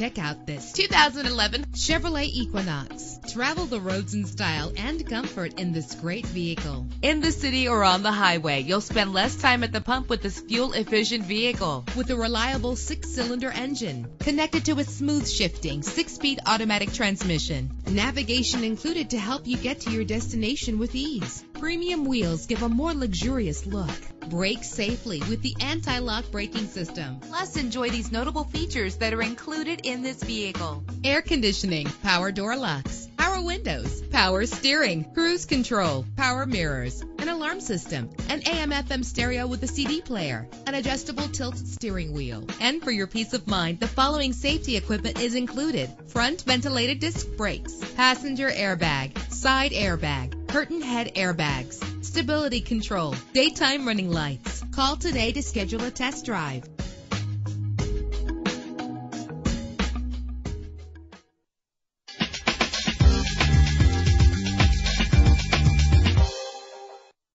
Check out this 2011 Chevrolet Equinox. Travel the roads in style and comfort in this great vehicle. In the city or on the highway, you'll spend less time at the pump with this fuel-efficient vehicle. With a reliable 6-cylinder engine connected to a smooth shifting 6-speed automatic transmission. Navigation included to help you get to your destination with ease. Premium wheels give a more luxurious look. Brake safely with the anti-lock braking system. Plus, enjoy these notable features that are included in this vehicle: Air conditioning, power door locks, power windows, power steering, cruise control, power mirrors, an alarm system, an AM/FM stereo with a CD player, an adjustable tilt steering wheel. And for your peace of mind, the following safety equipment is included: front ventilated disc brakes, passenger airbag, side airbag, curtain head airbags, stability control, daytime running lights. Call today to schedule a test drive.